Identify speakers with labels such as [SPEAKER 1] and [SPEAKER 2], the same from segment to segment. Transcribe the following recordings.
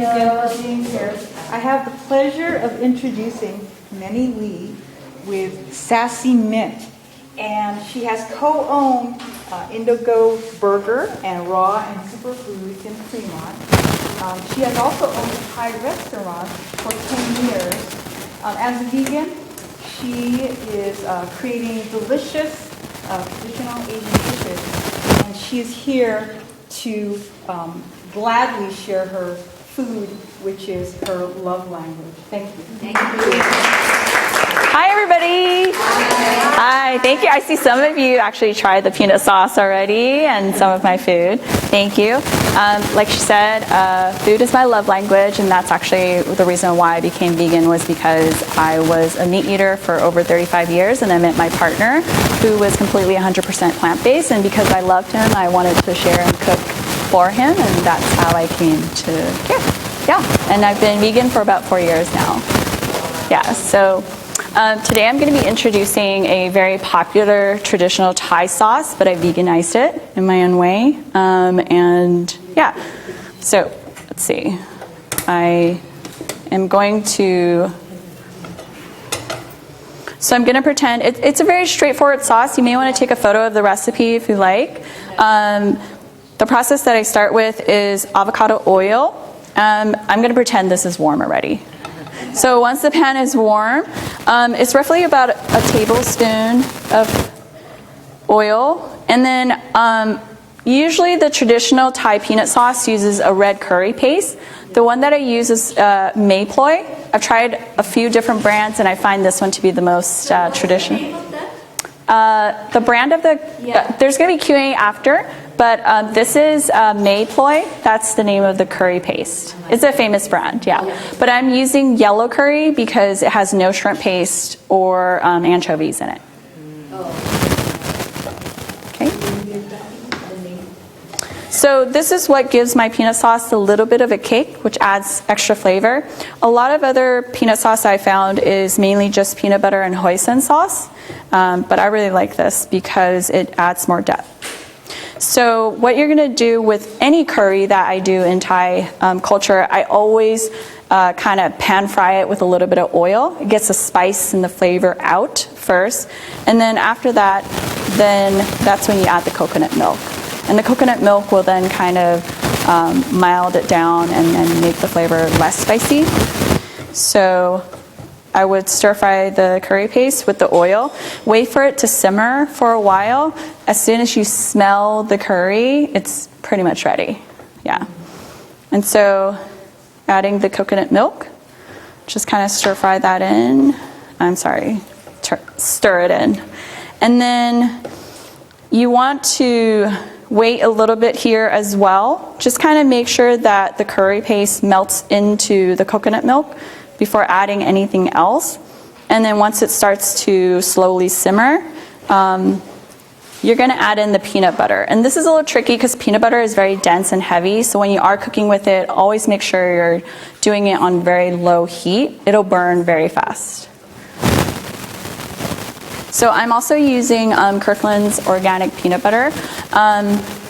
[SPEAKER 1] again for being here. I have the pleasure of introducing Menny with Sassimint. And she has co-owned Indigo Burger and Raw and Superfoods in Fremont. She has also owned a Thai restaurant for 10 years. As a vegan, she is creating delicious traditional Asian dishes, and she is here to gladly share her food, which is her love language. Thank you.
[SPEAKER 2] Thank you. Hi, everybody. Hi. Thank you. I see some of you actually tried the peanut sauce already and some of my food. Thank you. Like she said, food is my love language, and that's actually the reason why I became vegan, was because I was a meat eater for over 35 years, and I met my partner who was completely 100% plant-based, and because I loved him, I wanted to share and cook for him, and that's how I came to here. Yeah, and I've been vegan for about 4 years now. Yeah, so today I'm going to be introducing a very popular traditional Thai sauce, but I veganized it in my own way. And yeah, so let's see. I am going to... So I'm going to pretend it's a very straightforward sauce. You may want to take a photo of the recipe if you like. The process that I start with is avocado oil. I'm going to pretend this is warm already. So once the pan is warm, it's roughly about a tablespoon of oil. And then usually the traditional Thai peanut sauce uses a red curry paste. The one that I use is Mayploy. I've tried a few different brands, and I find this one to be the most traditional. The brand of the... there's going to be Q&A after, but this is Mayploy. That's the name of the curry paste. It's a famous brand, yeah. But I'm using yellow curry because it has no shrimp paste or anchovies in it. Okay. So this is what gives my peanut sauce a little bit of a kick, which adds extra flavor. A lot of other peanut sauce I found is mainly just peanut butter and hoisin sauce, but I really like this because it adds more depth. So what you're going to do with any curry that I do in Thai culture, I always kind of pan fry it with a little bit of oil. It gets the spice and the flavor out first. And then after that, then that's when you add the coconut milk. And the coconut milk will then kind of mild it down and make the flavor less spicy. So I would stir fry the curry paste with the oil, wait for it to simmer for a while. As soon as you smell the curry, it's pretty much ready. Yeah. And so adding the coconut milk, just kind of stir fry that in. I'm sorry, stir it in. And then you want to wait a little bit here as well. Just kind of make sure that the curry paste melts into the coconut milk before adding anything else. And then once it starts to slowly simmer, you're going to add in the peanut butter. And this is a little tricky because peanut butter is very dense and heavy. So when you are cooking with it, always make sure you're doing it on very low heat. It'll burn very fast. So I'm also using Kirkland's organic peanut butter.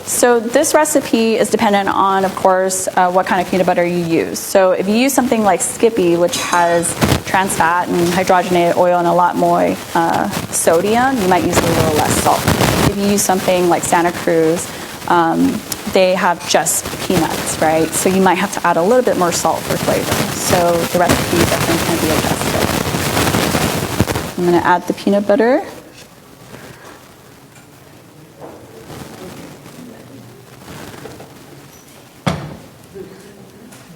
[SPEAKER 2] So this recipe is dependent on, of course, what kind of peanut butter you use. So if you use something like Skippy, which has trans fat and hydrogenated oil and a lot more sodium, you might use a little less salt. If you use something like Santa Cruz, they have just peanuts, right? So you might have to add a little bit more salt for flavor. So the recipe definitely can be adjusted. I'm going to add the peanut butter.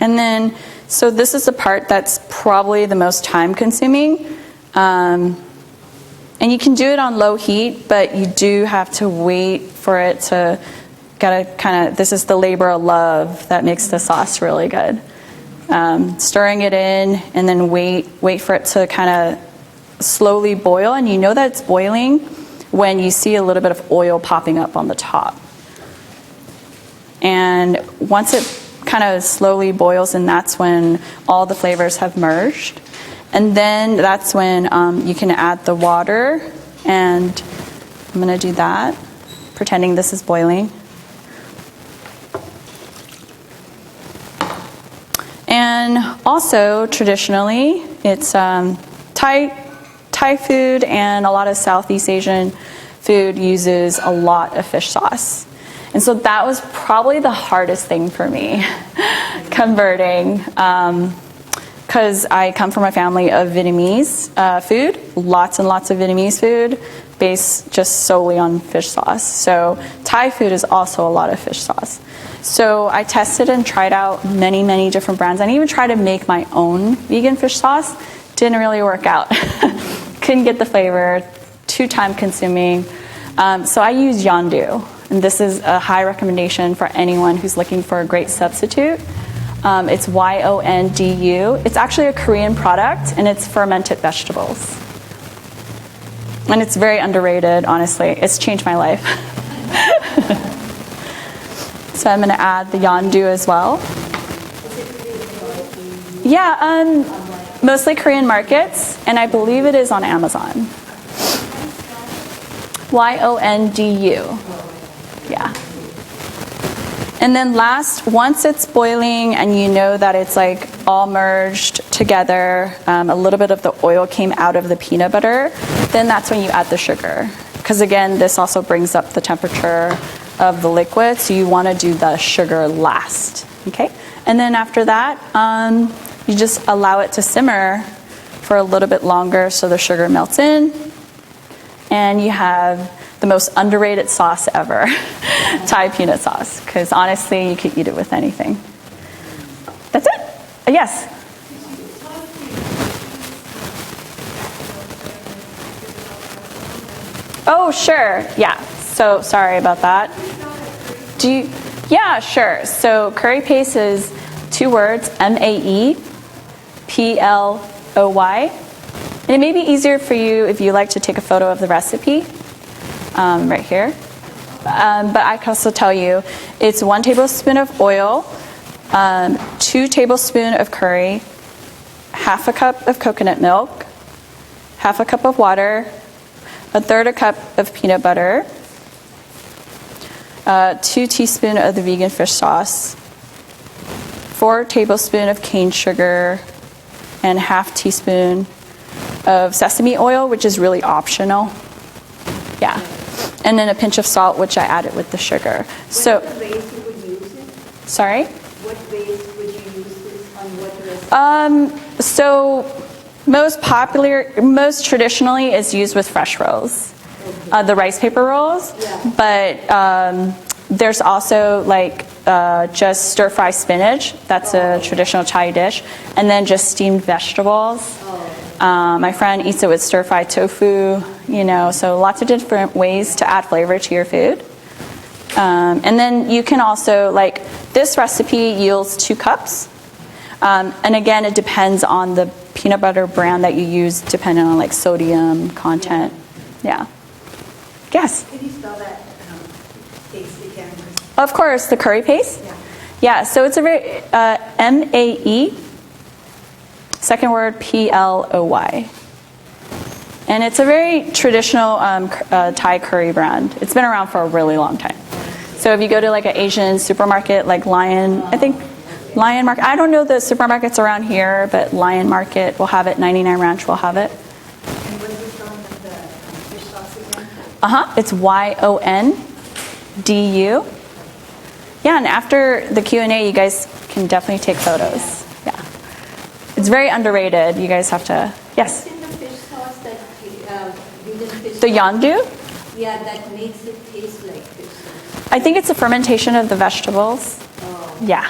[SPEAKER 2] And then, so this is the part that's probably the most time consuming. And you can do it on low heat, but you do have to wait for it to this is the labor of love that makes the sauce really good. Stirring it in and then wait for it to kind of slowly boil. And you know that it's boiling when you see a little bit of oil popping up on the top. And once it kind of slowly boils, and that's when all the flavors have merged. And then that's when you can add the water, and I'm going to do that, pretending this is boiling. then also traditionally, it's Thai food and a lot of Southeast Asian food uses a lot of fish sauce. And so that was probably the hardest thing for me, converting, because I come from a family of Vietnamese food, lots and lots of Vietnamese food, based just solely on fish sauce. So Thai food is also a lot of fish sauce. So I tested and tried out many, many different brands. I even tried to make my own vegan fish sauce. Didn't really work out. Couldn't get the flavor, too time consuming. So I use Yondu. And this is a high recommendation for anyone who's looking for a great substitute. It's Yondu. It's actually a Korean product, and it's fermented vegetables. And it's very underrated, honestly. It's changed my life. So I'm going to add the Yondu as well. Yeah, mostly Korean markets, and I believe it is on Amazon. Yondu. Yeah. And then last, once it's boiling and you know that it's like all merged together, a little bit of the oil came out of the peanut butter, then that's when you add the sugar. Because again, this also brings up the temperature of the liquid, so you want to do the sugar last. Okay? And then after that, you just allow it to simmer for a little bit longer so the sugar melts in, and you have the most underrated sauce ever, Thai peanut sauce, because honestly, you could eat it with anything. That's it? Yes? Oh, sure. Yeah. So sorry about that. Yeah, sure. So curry paste is 2 words, MEPLOY. And it may be easier for you if you like to take a photo of the recipe. Right here. But I can also tell you it's 1 tablespoon of oil, 2 tablespoons of curry, 1/2 cup of coconut milk, 1/2 cup of water, 1/3 cup of peanut butter, 2 teaspoons of the vegan fish sauce, 4 tablespoons of cane sugar, and 1/2 teaspoon of sesame oil, which is really optional. Yeah. And then a pinch of salt, which I added with the sugar. So,
[SPEAKER 3] what ways you would use it?
[SPEAKER 2] Sorry?
[SPEAKER 3] What ways would you use this on what recipe?
[SPEAKER 2] So most traditionally is used with fresh rolls, the rice paper rolls.
[SPEAKER 3] Yeah.
[SPEAKER 2] But there's also like just stir fry spinach. That's a traditional Thai dish, and then just steamed vegetables. My friend eats it with stir fry tofu. So lots of different ways to add flavor to your food. And then you can also, like, this recipe yields 2 cups. And again, it depends on the peanut butter brand that you use, depending on like sodium content. Yeah. Yes?
[SPEAKER 3] Can you spell that paste again?
[SPEAKER 2] Of course, the curry paste?
[SPEAKER 3] Yeah.
[SPEAKER 2] Yeah, so it's a very, MAE, second word PLOY. And it's a very traditional Thai curry brand. It's been around for a really long time. So if you go to like an Asian supermarket like Lion, I think Lion Market, I don't know the supermarkets around here, but Lion Market will have it, 99 Ranch will have it.
[SPEAKER 3] And what is the spelling of the fish sauce again?
[SPEAKER 2] It's YONDU. Yeah, and after the Q&A, you guys can definitely take photos. Yeah. It's very underrated. You guys have to, yes?
[SPEAKER 3] What's in the fish sauce that vegan fish
[SPEAKER 2] The
[SPEAKER 3] sauce?
[SPEAKER 2] Yondu?
[SPEAKER 3] Yeah, that makes it taste like fish sauce.
[SPEAKER 2] I think it's a fermentation of the vegetables.
[SPEAKER 3] Oh.
[SPEAKER 2] Yeah.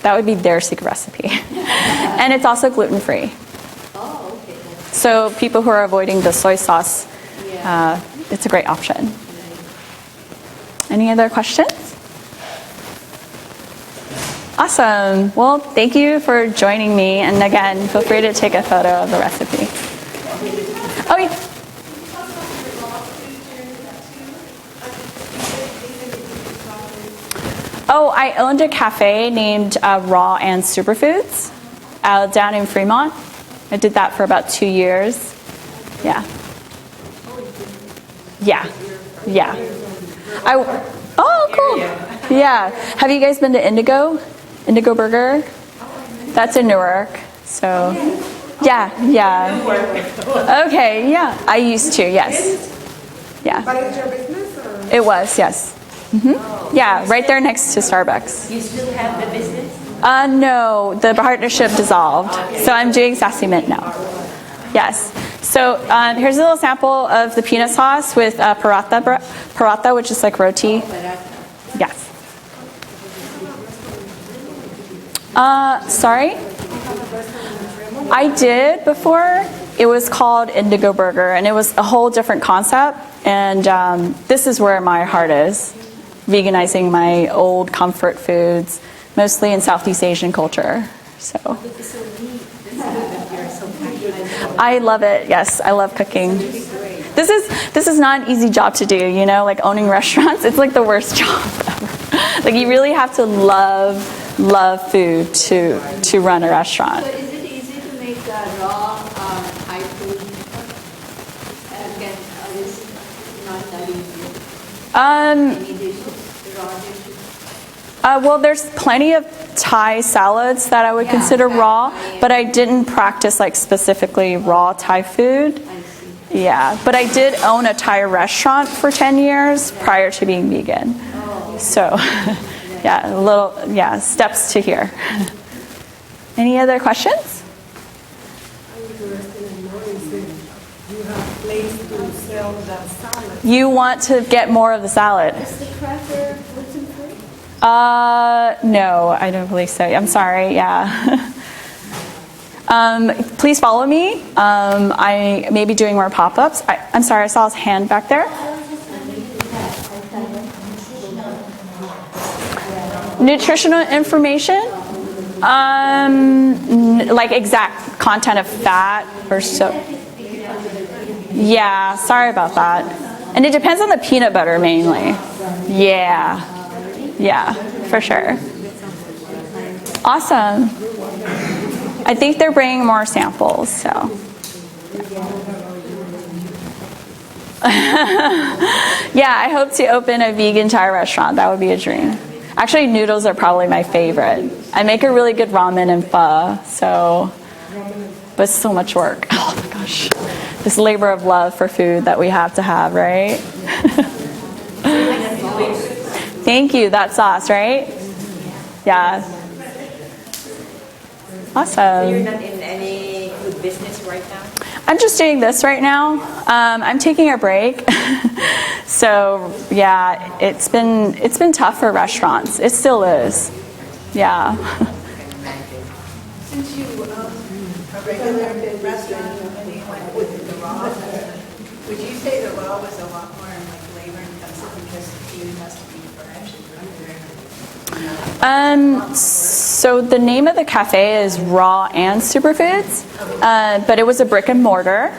[SPEAKER 2] That would be their secret recipe. And it's also gluten-free.
[SPEAKER 3] Oh, okay.
[SPEAKER 2] So people who are avoiding the soy sauce,
[SPEAKER 3] Yeah.
[SPEAKER 2] it's a great option.
[SPEAKER 3] Right.
[SPEAKER 2] Any other questions? Awesome. Well, thank you for joining me. And again, feel free to take a photo of the recipe. Oh, yeah. Oh, I owned a cafe named Raw and Superfoods down in Fremont. I did that for about 2 years. Yeah. Yeah. Yeah. Oh, cool. Yeah. Have you guys been to Indigo? Indigo Burger? That's in Newark. So, yeah. Okay, yeah. I used to, yes. Yeah.
[SPEAKER 4] But it's your business or?
[SPEAKER 2] It was, yes. Yeah, right there next to Starbucks.
[SPEAKER 3] You still have the business?
[SPEAKER 2] No, the partnership dissolved. So I'm doing Sassimint now. Yes. So here's a little sample of the peanut sauce with paratha, which is like roti. Yes. Sorry? I did before. It was called Indigo Burger, and it was a whole different concept. And this is where my heart is, veganizing my old comfort foods, mostly in Southeast Asian culture. So I love it. Yes, I love cooking. This is not an easy job to do, you know, like owning restaurants. It's like the worst job ever. Like you really have to love food to run a restaurant.
[SPEAKER 3] So is it easy to make raw Thai food? Again, it's not that easy. Any dishes, raw dishes?
[SPEAKER 2] Well, there's plenty of Thai salads that I would consider raw, but I didn't practice like specifically raw Thai food.
[SPEAKER 3] I see.
[SPEAKER 2] Yeah, but I did own a Thai restaurant for 10 years prior to being vegan. So, yeah, steps to here. Any other questions?
[SPEAKER 4] I'm interested in knowing if you have place to sell that salad.
[SPEAKER 2] You want to get more of the salad?
[SPEAKER 3] Is the cracker gluten free?
[SPEAKER 2] No, I don't believe so. I'm sorry, yeah. Please follow me. I may be doing more pop-ups. I'm sorry, I saw his hand back there. Nutritional information? Like exact content of fat or so. Yeah, sorry about that. And it depends on the peanut butter mainly. Yeah, for sure. Awesome. I think they're bringing more samples, so. Yeah, I hope to open a vegan Thai restaurant. That would be a dream. Actually, noodles are probably my favorite. I make a really good ramen and pho, so, but it's so much work. Oh my gosh. This labor of love for food that we have to have, right? Thank you, that sauce, right? Yeah. Awesome.
[SPEAKER 5] You're not in any food business right now?
[SPEAKER 2] I'm just doing this right now. I'm taking a break. So yeah, it's been tough for restaurants. It still is. Yeah.
[SPEAKER 6] Since you are regular in restaurant and you went with the raw, would you say the raw was a lot more in like labor intensive because the food has to be fresh?
[SPEAKER 2] So the name of the cafe is Raw and Superfoods, but it was a brick and mortar.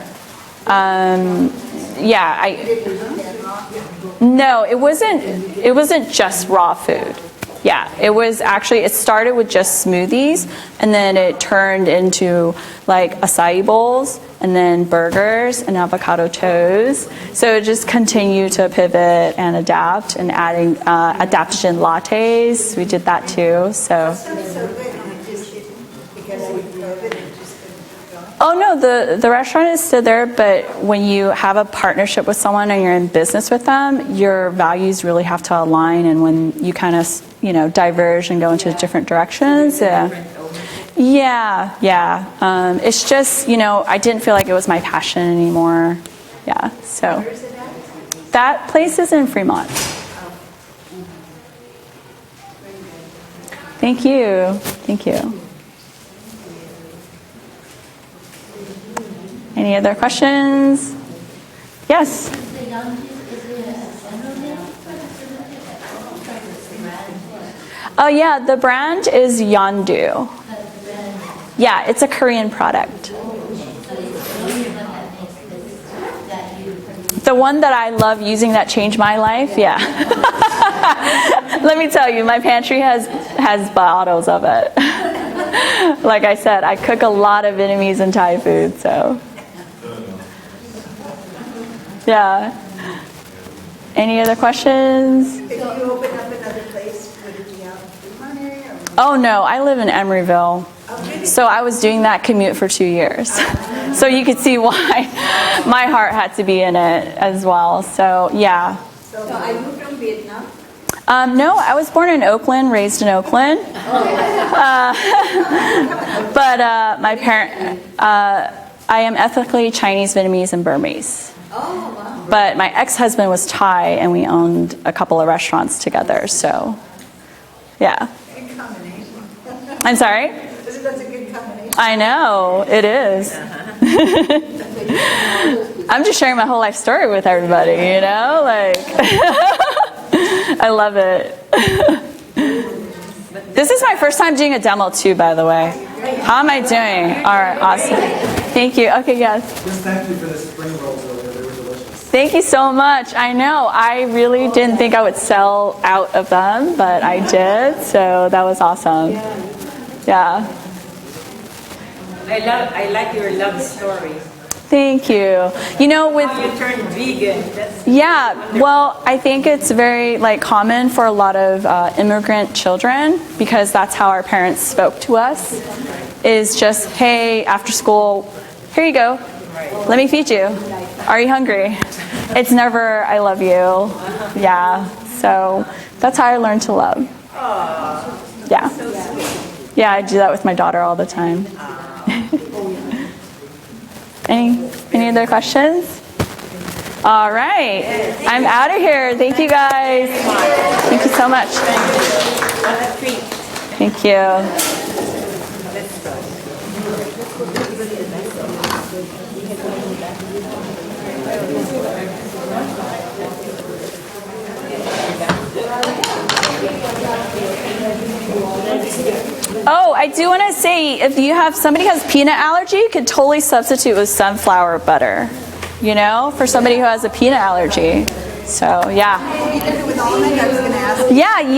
[SPEAKER 2] No, it wasn't just raw food. Yeah, it started with just smoothies, and then it turned into like acai bowls, and then burgers and avocado toast. So it just continued to pivot and adapt, and adding adaptogen lattes. We did that too. So. Oh no, the restaurant is still there, but when you have a partnership with someone and you're in business with them, your values really have to align. And when you kind of diverge and go into different directions, it's just I didn't feel like it was my passion anymore. Yeah, so that place is in Fremont. Thank you. Any other questions? Yes. Oh yeah, the brand is Yondu. Yeah, it's a Korean product. The one that I love using that changed my life, yeah. Let me tell you, my pantry has bottles of it. Like I said, I cook a lot of Vietnamese and Thai food, so. Yeah. Any other questions?
[SPEAKER 6] If you open up another place, would it be out in Fremont area or
[SPEAKER 2] Oh no, I live in Emeryville. So I was doing that commute for 2 years. So you could see why my heart had to be in it as well. So yeah.
[SPEAKER 3] So are you from Vietnam?
[SPEAKER 2] No, I was born in Oakland, raised in Oakland. But my parent, I am ethnically Chinese, Vietnamese, and Burmese.
[SPEAKER 3] Oh, wow.
[SPEAKER 2] But my ex-husband was Thai, and we owned a couple of restaurants together. So, yeah.
[SPEAKER 6] Good combination.
[SPEAKER 2] I'm sorry?
[SPEAKER 6] That's a good combination.
[SPEAKER 2] I know, it is. I'm just sharing my whole life story with everybody, you know? Like, I love it. This is my first time doing a demo too, by the way. How am I doing? All right, awesome. Thank you. Okay, yes.
[SPEAKER 7] Just thank you for the spring rolls earlier. They were delicious.
[SPEAKER 2] Thank you so much. I know, I really didn't think I would sell out of them, but I did, so that was awesome. Yeah.
[SPEAKER 5] I like your love story.
[SPEAKER 2] Thank you. You know, with
[SPEAKER 5] How you turned vegan. That's
[SPEAKER 2] yeah, well, I think it's very common for a lot of immigrant children, because that's how our parents spoke to us. Is just, hey, after school, here you go. Let me feed you. Are you hungry? It's never, I love you. Yeah. So that's how I learned to love. Yeah. Yeah, I do that with my daughter all the time. Any other questions? All right. I'm out of here. Thank you guys. Thank you so much. Thank you. Oh, I do want to say, if you have somebody who has peanut allergy, you could totally substitute with sunflower butter, you know, for somebody who has a peanut allergy. So, yeah.
[SPEAKER 6] You did it with almond, I was going to ask.
[SPEAKER 2] Yeah.